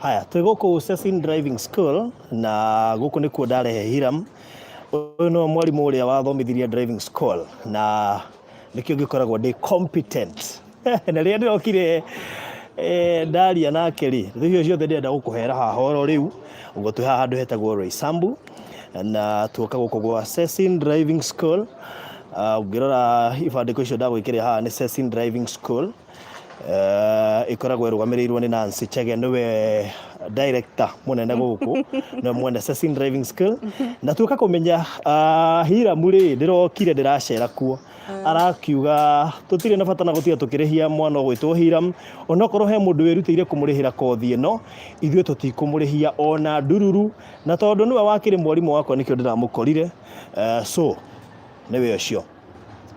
Haya, twĩ gũkũ Cecin Driving School na gũkũ nĩkuo ndarehe Hiram. Ũyũ no mwarimũ ũrĩa wathomithirie driving school na nĩkĩo ngĩkoragwo ndĩ competent na rĩrĩa ndĩrokire ndaria nake rĩ, rĩu ciothe ndĩrenda gũkũhera haha oro rĩu, ũguo twĩ haha handũ hetagwo Roysambu na tuoka gũkũ gwa Cecin Driving School. Ũngĩrora ibandĩko icio ndagwĩkĩrĩra haha nĩ Cecin Driving School. Ikoragwo ĩrũgamĩrĩirwo nĩ Nancy Chege, nĩwe director mũnene gũkũ na mwene Cecin Driving School. Na tuoka kũmenya Hiram rĩ, ndĩrokire ndĩracera kuo, arakiuga tũtirĩ na bata na gũtiga tũkĩrĩhia mwana ũgwĩtwo Hiram, onokorwo he mũndũ wĩrutĩire kũmũrĩhĩra kothi ĩno, ithuĩ tũtikũmũrĩhia ona ndururu, na tondũ nĩwe wakĩrĩ mwarimũ wakwa nĩkĩo ndĩramũkorire. So nĩwe ũcio.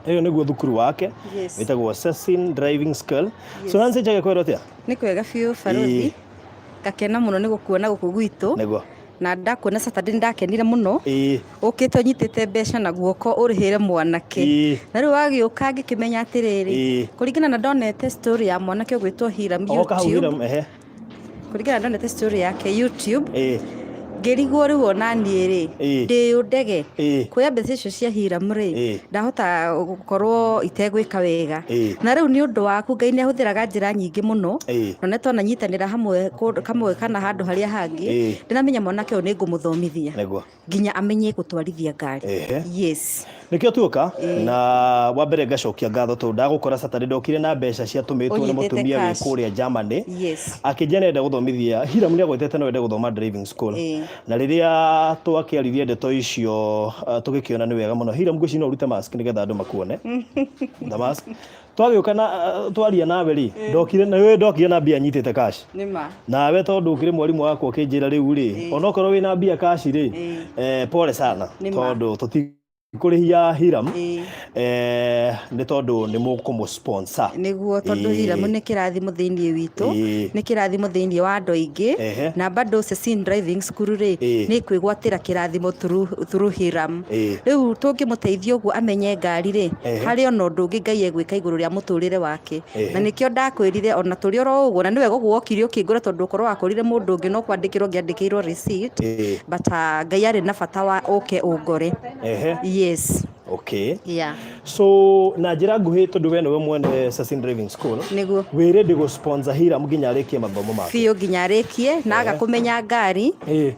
Hiyo nĩguo thukuru wake wĩtagwo Cecin Driving School. So Nancy Chege kwĩrwo atĩa? Nĩ kwega biũ Barothi, ngakena mũno nĩ gũkuona gũkũ gwitũ. Nĩguo. Na ndakuona Saturday ndakenire mũno. Ũkĩte ũnyitĩte mbeca na guoko ũrĩhĩre mwanake. Na rĩu wagĩũka ngĩkĩmenya atĩrĩrĩ, kũringana na ndonete story ya mwanake ũgwĩtwo Hiram YouTube. Kũringana na ndonete story yake YouTube. Ngĩrigwo rĩu ona niĩ rĩ, ndĩ ũndege kuoya mbeca icio cia Hiram rĩ, ndahota gũkorwo itegwĩka wega. Na rĩu nĩ ũndũ waku Ngai nĩ ahũthĩraga njĩra nyingĩ mũno, na nĩ twananyitanĩra hamwe kana handũ harĩa hangĩ, ndĩramenya mwanake ũyũ nĩ ngũmũthomithia nginya amenye gũtwarithia ngari. Yes. Nĩkĩo tuoka na wa mbere ngacokia ngatho tondũ ndagũkora Saturday ndokire na mbeca ciatũmĩtwo nĩ mũtumia wĩ kũrĩa Germany. Akĩnjĩra nĩ enda gũthomithia. Hiram nĩ agwetete no ende gũthoma driving school. Na rĩrĩa twakĩaririe ndeto icio tũgĩkĩona nĩ wega mũno. Hiram ngwĩciria no ũrute mask nĩgetha andũ makuone. The mask. Twagĩũka na twaria nawe rĩ, ndokire na mbia nyitĩte cash. Nĩma. Nawe tondũ ũkĩrĩ mwarimũ wakwa ũkĩnjĩra rĩu rĩ, onokorwo wĩna mbia cash rĩ, pole sana tondũ kũrĩhia Hiram nĩ tondũ nĩ mũkũmũ sponsor. Nĩguo tondũ Hiram nĩ kĩrathimo thĩinĩ witũ, nĩ kĩrathimo thĩinĩ wa andũ aingĩ, na bado Cecin Driving School rĩ, nĩ kwĩgwatĩra kĩrathimo through Hiram. Rĩu tũngĩmũteithia ũguo amenye ngari rĩ, harĩ ona ũndũ ũngĩ Ngai egwĩka igũrũ rĩa mũtũrĩre wake. Na nĩkĩo ndakwĩrire ona tũrĩ oro ũguo, na nĩwe gũgwokire ũkĩngũra tondũ ũkorwo wakũrire mũndũ ũngĩ no kwandĩkĩrwo ngĩandĩkĩirwo receipt, but Ngai arĩ na bata wa ũke ũngore. Yes. Okay. Yeah. So na njĩra nguhĩ tondũ we nĩwe mwene Cecin Driving School. Nĩguo. Wĩ ready gũ sponsor Hiram nginya arĩkie mathomo make. Biũ nginya arĩkie na agakũmenya ngari.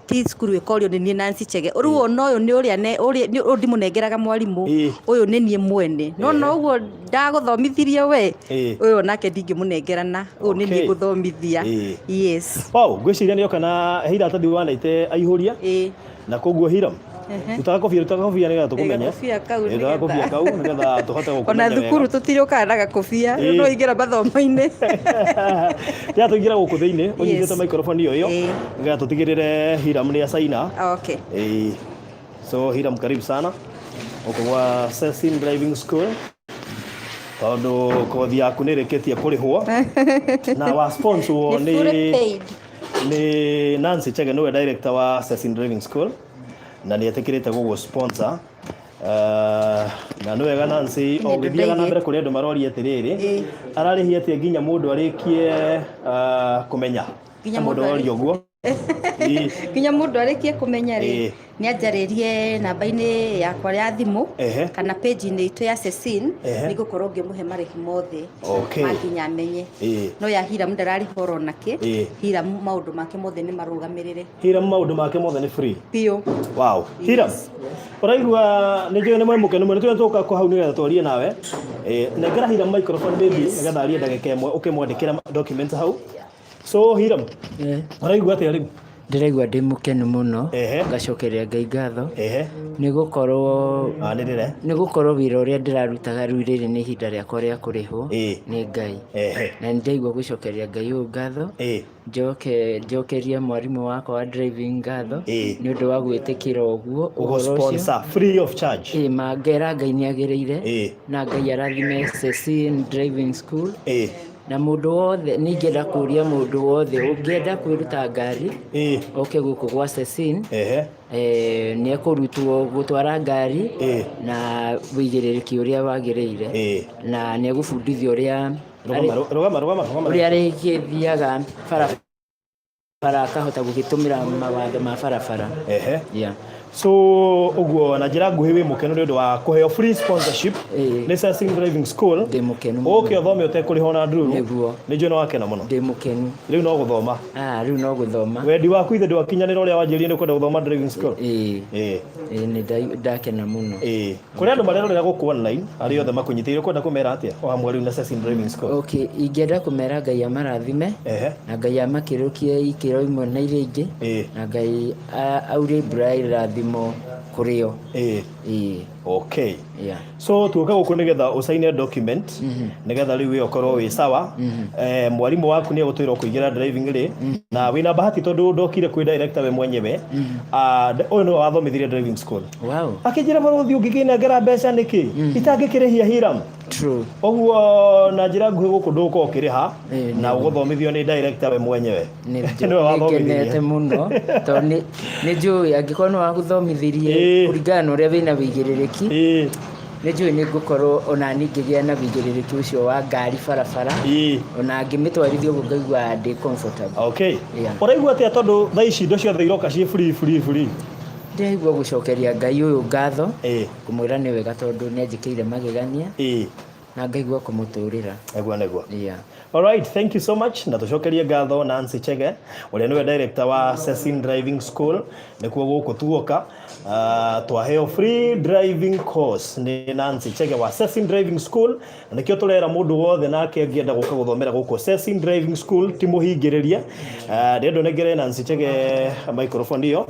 Ti cukuru ĩkorio nĩ niĩ Nancy Chege. Rĩu ona ũyũ nĩ ũrĩa ndimũnengeraga mwarimũ. Ũyũ nĩ niĩ mwene. No ũguo ndagũthomithirie we. Ũyũ nake ndingĩmũnengerana. Ũyũ nĩ niĩ ngũthomithia. Yes. Wow, ngwĩciria nĩoka na iratathi wanaite aihũria. Na koguo Hiram tutaga kobia nĩgetha tũkũmenye. Kobia kau nĩgetha tũhote gũkũmenya. Ona thukuru tũtirũkaga na gakobia, no ingĩra mathomo-inĩ. Rĩrĩa tũingĩra gũkũ thĩinĩ, ũnyitĩte microphone ĩyo nĩgetha tũtigĩrĩre Hiram nĩ acaina. Okay. So Hiram karibu sana gũkũ gwa Cecin Driving School. Tondũ kothi yaku nĩ ĩrĩkĩtie kũrĩhwo na wa sponsor nĩ Nancy Chege, nĩwe director wa Cecin Driving School na nĩ etĩkĩrĩte gũgũ sponsor. Na nĩ wega Nancy ũngĩthiaga na mbere kũrĩ andũ maroria atĩrĩrĩ, ararĩhia atĩa nginya mũndũ arĩkie kũmenya mũndũ oria ũguo. Nginya mũndũ arĩkie kũmenya rĩ, nĩ anjarĩrie namba-inĩ yakwa ya thimũ kana page-inĩ itũ ya Cecin, nĩ ngũkorwo ngĩmũhe marĩhi mothe manginya amenye. No ya Hiram ndararĩha oro nakĩ. Hiram maũndũ make mothe nĩ marũgamĩrĩre. Hiram maũndũ make mothe nĩ free. Biũ. Wow. Hiram, ũraigua nĩ njũĩ nĩ mũkenu mũno, nĩtũĩ tũka kũ hau nĩgetha twarie nawe. Nengera Hiram microphone baby nĩgetha arie ndagĩka ĩmwe ũkĩmwandĩkĩra documents hau. So Hiram, ũraigua atĩa rĩu? Ndĩraigua ndĩ mũkenu mũno, ngacokeria Ngai ngatho nĩ gũkorwo wĩra ũrĩa ndĩrarutaga rĩu rĩrĩ nĩ ihinda rĩakwa rĩa kũrĩhwo nĩ Ngai. Na nĩ ndaigua gũcokeria Ngai ũyũ ngatho, njokeria mwarimũ wakwa wa driving ngatho nĩ ũndũ wa gwĩtĩkĩra ũguo ũhoro ũcio free of charge. Mangera Ngai nĩ agĩrĩire na Ngai arathime Cecin Driving School. Na mũndũ wothe ningĩenda kũria mũndũ wothe ũngĩenda kwĩruta ngari oke gũkũ gwa Cecin, nĩ ekũrutwo gũtwara ngari na wĩigĩrĩrĩki ũrĩa wagĩrĩire, na nĩ egũbundithio ũrĩa arĩgĩthiaga barabara bara akahota gugitumira mawatho ma barabara. Yeah. So uguo na njira nguhi wi mukenu ni undu wa kuheo free sponsorship ni Session Driving School. Ndi mukenu. Okay, thome utekuriho na nduru. Ni njino wakena muno. Ndi mukenu. Riu no guthoma. Riu no guthoma. Wendi waku ithe ndwakinyanira uria wanjirie ni kwenda guthoma driving school. Ni ndakena muno. Kuri andu marerorera guku online ari othe makunyitire kwenda kumera atia o hamwe riu na Session Driving School. Okay, ingenda kumera Ngai amarathime na Ngai amakirukie ikiro imwe na iria ingi na Ngai aure Brian rathimo kurio. Okay. Yeah. So tuoka guku nigetha usaine document nigetha riu ukorwo wi sawa. Mwalimu waku ni agutwira kuingira driving ri na wina bahati tondu ndokire kwi director we mwenyewe. Uyu no wathomithirie driving school. Wow. Akijira maruthi ungigina ngera mbeca niki itangikirihia Hiram. True. Oguo na njira nguhi guku nduko ukiriha na uguthomithio ni director we mwenyewe. Ngenete muno to ni njui angikorwo no aguthomithirie kuringana uria wina wigirereki. Ni njui ni ngukorwo ona ningigia na wigirereki ucio wa ngari barabara ona ngimitwarithia uguo ngaigua ndi comfortable. Okay. Uraigua atia tondu thaa ici ndo ciothe iroka cie free. Ndigua gucokeria Ngai uyu ngatho kumwira ni wega tondu ni anjikiire magegania na ngaigua kumuturira. Egwa negwa. Yeah. All right, thank you so much. Na tucokerie ngatho Nancy Chege uria niwe director wa Session Driving School nikuo guku tuoka twaheo free driving course ni Nancy Chege wa Session Driving School nikio turera mundu wothe nake angienda guka guthomera guku Session Driving School timuhingiriria ndendo negere Nancy Chege microphone iyo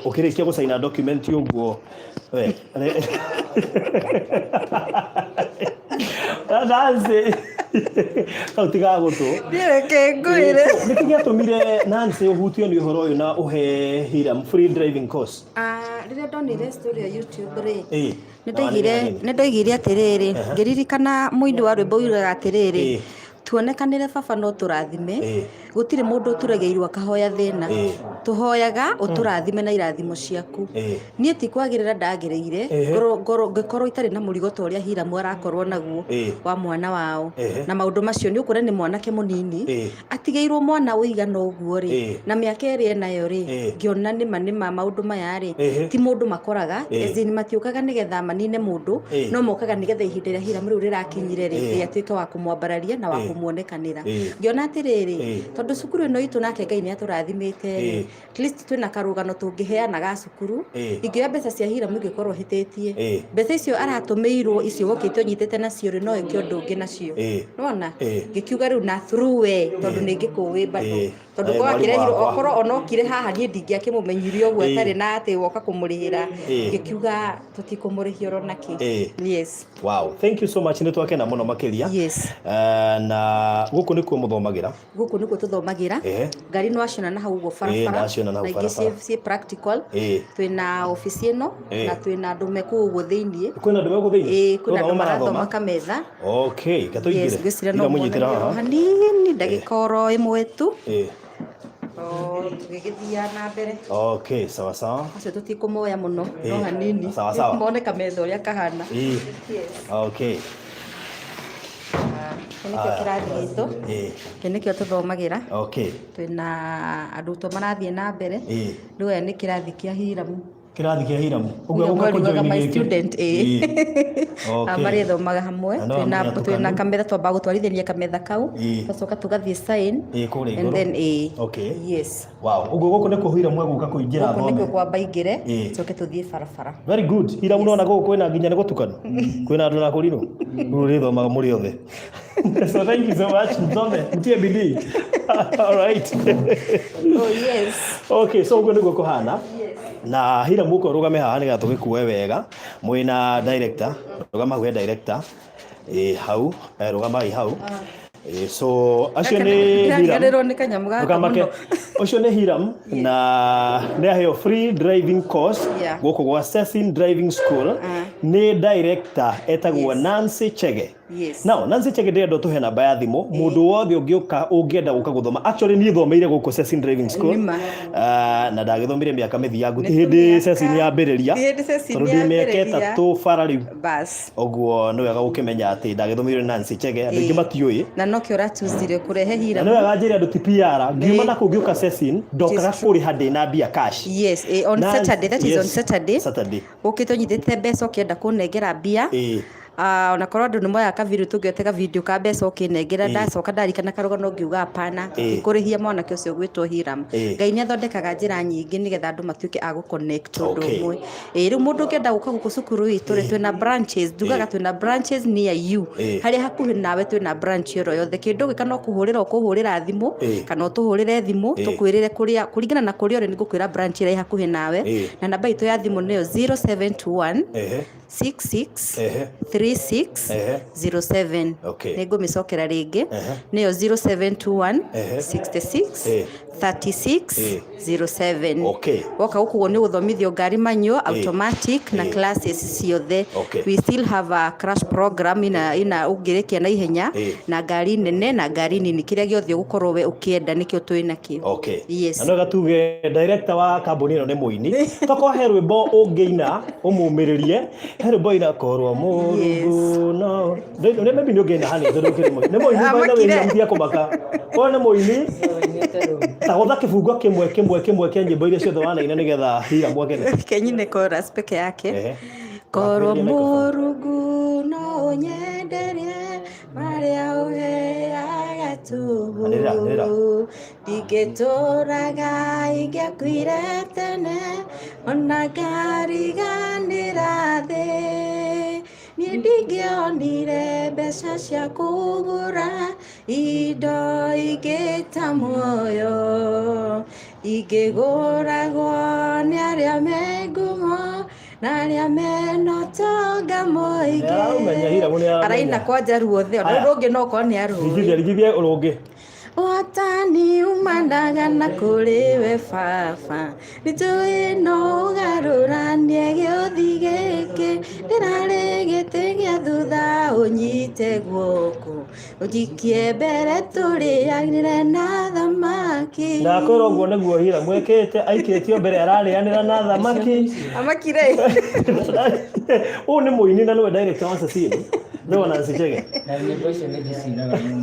ukirikia gusaina document uguo we Nancy kautiga gutu direke ngwire nikinya tumire Nancy uhutio ni uhoro uyu na uhe Hiram free driving course. Rĩrĩa ndonire story ya YouTube ri nĩndoigire atiriri ngiririkana mũini wa rwĩmbo ugaga atiriri tuonekanire baba no turathime gutire mundu turageirwo akahoya thina tuhoyaga uturathime na irathimo ciaku nie ti kwagirira ndagereire ngorwo itari na murigo to ria Hiram arakorwo naguo wa mwana wao na maundu macio ni ukure ni mwanake munini atigeirwo mwana uigana uguo ri na miaka eri enayo ri ngiona nima maundu maya ri ti mundu makoraga ezini matiukaga nigetha manine mundu no mokaga nigetha ihinda ria Hiram riu rirakinyire ri atuike wa kumwambararia na wa kumuonekanira ngiona atiriri tondu cukuru ino itu nake Ngai ni aturathimite at least twina karugano tungiheana ga cukuru ingioya mbeca cia Hiram ingikorwo hititie mbeca icio aratumirwo icio gokite onyitete nacio ri no ingio ndungi nacio nona ngikiuga riu na through we tondu ningikuwi bado tondu kwa kirehiro okorwo onokire haha nie ndingiakimumenyirie ogwo atari na ati woka kumurihira ngikiuga tutikumurihia ro naki. Yes. Wow, thank you so much ni twakena muno makiria. Yes. Na guku nikuo muthomagira tuthomagira ngari no acina na hau go barabara na ingĩ practical twina office ino na twina andu meku uguo thiini kwina andu meku thiini kwina andu marathoma kametha. Okay, katuigire ira munyitira hanini ndagikoro imwe tu tugigithia na mbere. Okay, sawa sawa. Acio tutikumoya muno no hanini sawa sawa mone kametha uria kahana. Yes. Okay. Nikio kirathi gitu nikio tuthomagira. Okay. Twina arutwo marathie na mbere riu ni kirathi kia Hiram. Kirathi kia Hiram uguo gukakujoin my student amari thomaga hamwe twina kametha twamba gutwarithania kametha kau tucoka tugathie sign and then okay. Yes. Wow, uguo guku niko Hiram guka kuingira thome niko kwamba ingire tucoke tuthie barabara. Very good. Hiram no na guku kwina nginya ni gutukana kwina andu na kurino uri thomaga muri othe. So thank you so much Nzome mtie bidii. All right. Oh yes. Okay, so uguo niko kuhana na Hiram muko rugame haha niga tugikuwe wega mwina director rugama gwe director hau rugama hau so acio ni Hiram rugamake ucio ni Hiram na ni aheo free driving course guku gwa Session Driving School ni director etagwo Nancy Chege Yes. Now Nancy Chege ndendo tuhe namba ya thimu mundu wothe ungienda guka guthoma. Actually ni thomeire guku Cecil Driving School. Na ndagithomire miaka mithiangu ti hindi Cecil ya mbiriria. Tondu ndi miaka 3 bara riu. Bas. Oguo ni wega gukimenya ati ndagithomire Nancy Chege andu ingi matiui. Na no kio ratuzire kurehe Hiram. Ni wega njiri andu ti PR. Ngiuma na kungiuka Cecil ndokaga kuri handi na bia cash. Yes, on Saturday, that is on Saturday. Saturday. Ukitonyithite mbeca ukienda kunengera bia. Ona korwo andu nimoya ka video tugĩtega video ka mbeca ũkĩnengera ndacoka ndarikana karũgano ngiuga hapana ikurĩhia mwanake ũcio gwĩtwo Hiram. Ngai nĩ athondekaga njĩra nyingĩ nĩgetha andũ matuĩke a gũ-connect ũndũ ũmwe. Rĩu mũndũ ũngĩenda gũka gũkũ cukuru witũ rĩ twĩna branches ndugaga twĩna branches near you harĩa hakuhĩ nawe twĩna branch oro yothe. Kĩndũ gĩka no kũhũrĩra thimũ kana ũtũhũrĩre thimũ tũkwĩrĩre kũrĩa kũringana na kũrĩa ũrĩ nĩngũkwĩra branch ĩrĩa hakuhĩ nawe na namba itũ ya thimũ nĩyo 0721 66 3607. Nĩngũmĩcokera rĩngĩ nĩyo 0721 66 3607. Woka gũkũ nĩ gũthomithio ngari manual, automatic na classes ciothe. We still have a crash program ina ũngĩrĩkia na ihenya na ngari nene na ngari nini kĩrĩa gĩothe ũgũkorwo we ũkĩenda nĩkĩo twĩ nakĩo. Yes. Ano gatuge director wa kambuni ĩno nĩ mũini tokorwo he rwĩmbo ũngĩina ũmũmĩrĩrie he rwĩmbo ina korwo mũrungu no maybe nĩ ũngĩina hani tondũ kĩrĩ mũini nĩ mũini bana wĩna mthia kũmaka korwo nĩ mũini ta gũtha kĩbungo kĩmwe kĩa nyĩmbo iria ciothe wanaina nĩgetha Hiram mwakene kenyine chorus peke yake. Korwo mũrungu no ũnyenderie marĩa ũheaga tũhũ ndingĩtũraga ingĩakuire tene ona ngariganĩra thĩ niĩ ndingĩonire mbeca cia kũgũra indo ingĩ ta muoyo ingĩgũragwo nĩ arĩa me ngumo na arĩa mena ũtonga mũingĩ. Araina kwa Jaruo the ona ũngĩ no korwo nĩ arũĩ rigithia ũrũngĩ Watani umanaga na kũrĩ we baba nĩtũĩ no ũgarũranie gĩũthi gĩkĩ ndĩrarĩ gĩtĩ gĩa thutha ũnyite guoko ũnjikie mbere tũrĩanĩre na thamaki. Na korwo ũguo nĩguo Hiram mwĩkĩte aikĩtio mbere ararĩanĩra na thamaki amakire. Ũyũ nĩ mũini na nĩwe director wa Cecil no Nancy Chege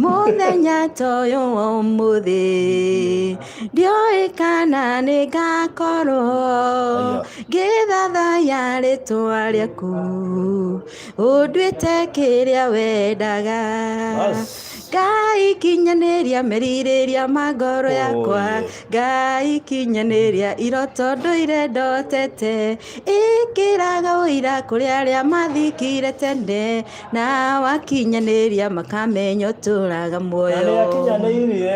mũthenya toyo ũmũthĩ ndiũĩ kana nĩngakorwo ngĩthathaiya rĩtwa rĩaku ũnduĩte kĩrĩa wendaga Ngai kinyanĩria merirĩria mangoro yakwa Ngai kinyanĩria iroto ndũire ndotete ĩkĩraga ũira kũrĩ arĩa mathikire tene na wakinyanĩria makamenya ũtũraga muoyo.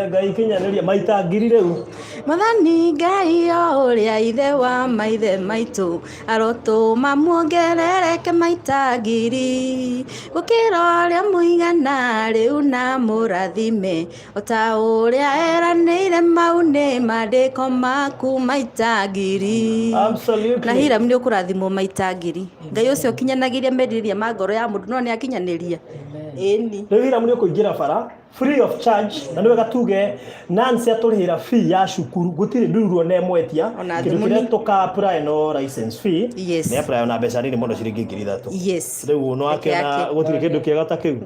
Ngai kinyanĩria maita ngiri rĩu Mwathani Ngai o ũrĩa ithe wa maithe maitũ arotũma muongerereke maita ngiri gũkĩra ũrĩa mũigana rĩu na mũrathime ota ũrĩa eranĩire mau nĩ mandĩko maku maita ngiri. Na Hiram nĩ ũkũrathimwo maita ngiri. Ngai ũcio ũkinyanagĩria merirĩria ma ngoro ya mũndũ no nĩ akinyanĩria. Ĩni rĩu Hiram nĩ ũkũingĩra bara free of charge na nĩwega tuge Nancy atũrĩhĩra fee ya cukuru gũtirĩ ndururwo na ĩmwetia kĩndũ kĩrĩa tũka apply no license fee nĩ apply na mbeca nini mũno ciringi 3,000. Yes. Rĩu no akena gũtirĩ kĩndũ kĩega ta kĩu.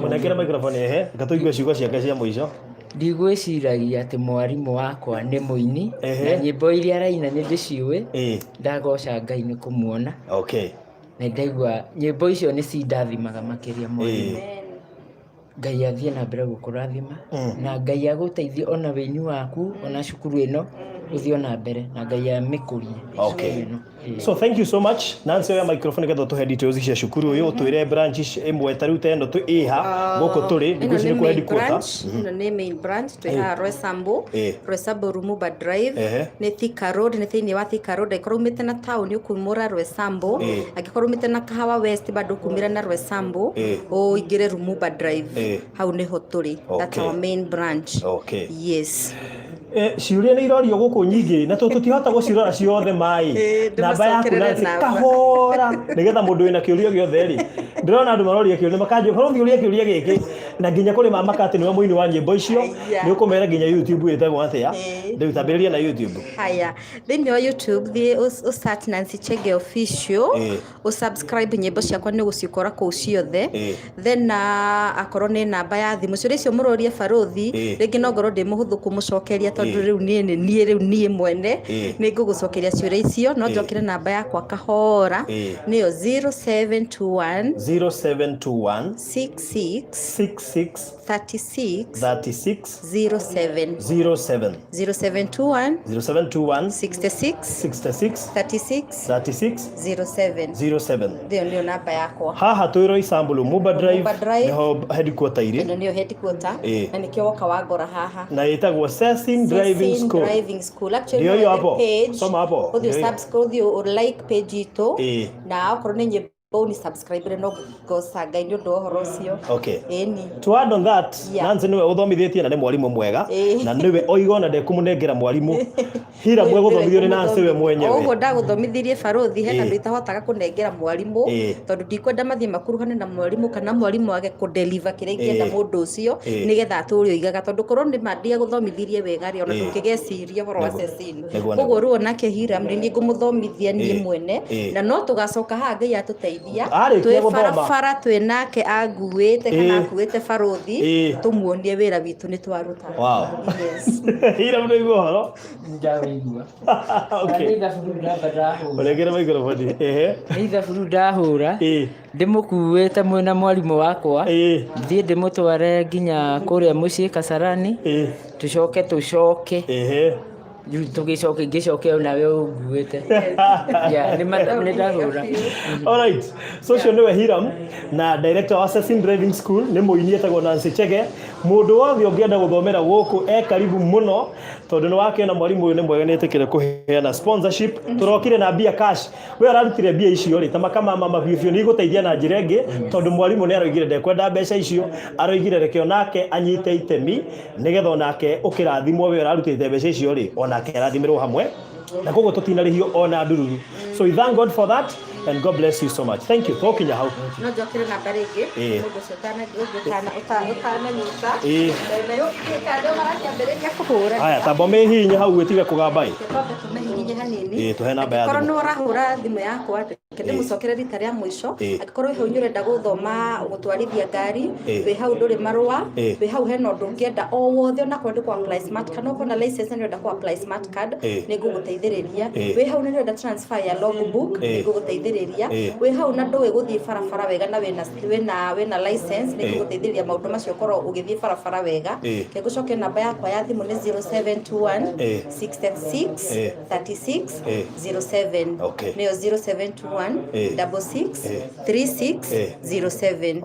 Mũnekere microphone ehe gatũigue ciugo ciake cia mũico. Ndigwĩciragia atĩ mwarimũ wakwa nĩ mũini na nyĩmbo iria araina nĩ ndĩciũĩ ndagoca Ngai nĩ kũmuona. Na ndaigua nyĩmbo icio nĩ cindathimaga makĩria mwarimũ. Ngai athiĩ na mbere gũkũrathima na Ngai agũteithie ona wĩini waku ona cukuru ĩno ũthiĩ na mbere na Ngai amĩkũrie. So thank you so much. Nancy oya microphone getho tuhe details cia cukuru ũyũ twĩre branch ĩmwe ta rĩu teno twĩha gũkũ tũrĩ nĩgũcire kwa headquarter. Ĩno nĩ main branch twĩha Roysambu Rumumba Drive nĩ Thika Road nĩ thĩinĩ wa Thika Road angĩkorwo umĩte na town ũkumũra Roysambu angĩkorwo umĩte na Kahawa West bado kumĩra na Roysambu ũingĩre Rumumba Drive hau nĩho tũrĩ. That's our main branch. Yes. ciuria nä irorio gå kå nyingä na tåtihota gå cirora ciothe mai namba yaku Nancy kahora nä getha må ndå wä na kä å ria gä othe rä ndä rona andå maroria kä å ria makanjä korwo kä å ria gä kä na nginya kå rä mamaka atä nä we må ini wa nyä mbo icio nä å kå mera nginya YouTube ä tegwo atä a ndä u tambä rä ria na YouTube haya thä wa YouTube thiä å search Nancy Chege official å subscribe nyä mbo ciakwa nä gå cikora kå u ciothe then akorwo nä namba ya thimå cio rä cio må rorie barothi rä ngä no ngorwo ndä må hå thå kå må cokeria tondå rä u niä mwene nä ngå gå cokeria ciå icio no njokere namba yakwa kahora nä yo 0721 66 36 07 0721 66 36 07 ndio namba yakwa haha twiro Isambulu Mumba Drive niho headquarter iri ndio headquarter na nikio woka wagora haha na itagwo Sessin Driving School actually ndio hapo page soma hapo udio subscribe udio like page ito na ukorwo ni boni subscribe no go saga ndio ndo horo cio to add on that Nancy niwe uthomithitie na ni mwalimu mwega na niwe oigona ndekumunengera mwalimu hira mwe guthomithio ni Nancy we mwenyewe ogo ndaguthomithirie barothi he kandu itahotaga kunengera mwalimu tondu ndikwenda mathie makuruhane na mwalimu kana mwalimu wage ku deliver kire ingenda mundu ucio nigetha aturi oigaga tondu korwo ni mandia guthomithirie wega ri ona ndungigeciria horo wa Sessin koguo ruo nake Hiram ni ngumuthomithia nie mwene na no tugacoka ha Ngai atuteithia twä barabara twä nake anguĩte kana akuĩte barothi tũmuonie wĩra witũ nĩ twaruta Hiram nĩ igua horo ndaigua ũrengere microphone nĩ ithaburu ndahũra ndĩmũkuĩte mwĩna mwarimũ wakwa thiĩ ndĩmũtware nginya kũrĩa mũciĩ Kasarani tũcoke tugicoke ngicoke nawe unguite ni ndahura. Alright, so cio niwe Hiram na director wa Sessin Driving School ni muini etagwo Nancy Chege. Mundu wothe ungienda guthomera guku karibu muno tondu ni wakiona mwalimu uyu ni mwega ni etekire kuheana sponsorship. Turokire na bia cash we ararutire bia icio ri tamakama mama biofio ni guteithia na njira ingi tondu mwalimu ni aroigire ndekwenda mbeca icio aroigire rekeo nake anyite itemi nigetha onake ukirathimwo we ararutite mbeca icio ri onake arathimirwo hamwe na koguo tutinarihio ona ndururu. So we thank God for that and God bless you so much. Thank you. Tokinya hau no jokire na barege mundu cotana utana nyuta na yo kado marakia barege kuhura haya tabome hinya hau wetiga kugamba hinya hanini tuhe namba ya korwo no urahura thimu yakwa kende mucokere rita ria mwisho akorwo he unyurenda guthoma gutwarithia ngari we hau nduri marua we hau hena undu ngienda o wothe ona kwenda ku apply smart card no kona license nenda ku apply smart card ni nguguteithiriria we hau nenda transfer ya logbook ni nguguteithiriria we hau na ndowe guthie barabara wega na wena license ni nguguteithiriria maundu macio korwo ugithie barabara wega ke gucoke namba yakwa ya thimu ni 0721 66 36 07 niyo 0721 66 36 07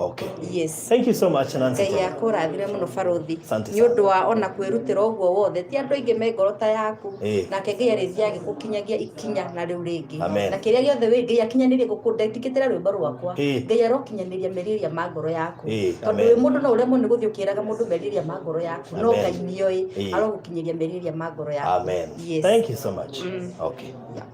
yes. Thank you so much Nancy. Ngai akurathire muno barothi ni undu wa ona kwirutira uguo wothe ti andu aingi me ngorota yaku na ke Ngai arithia gikukinyagia ikinya na riu ringi na kiria giothe we Ngai akinyanirie gukundikitira rwimbo rwakwa Ngai arokinyaniria meriria ma ngoro yaku tondu we mundu no uremwo ni guthio kiraga mundu meriria ma ngoro yaku no Ngai nioi arogukinyiria meriria ma ngoro yaku. Amen. Yes. Thank you so much. Okay. Yeah.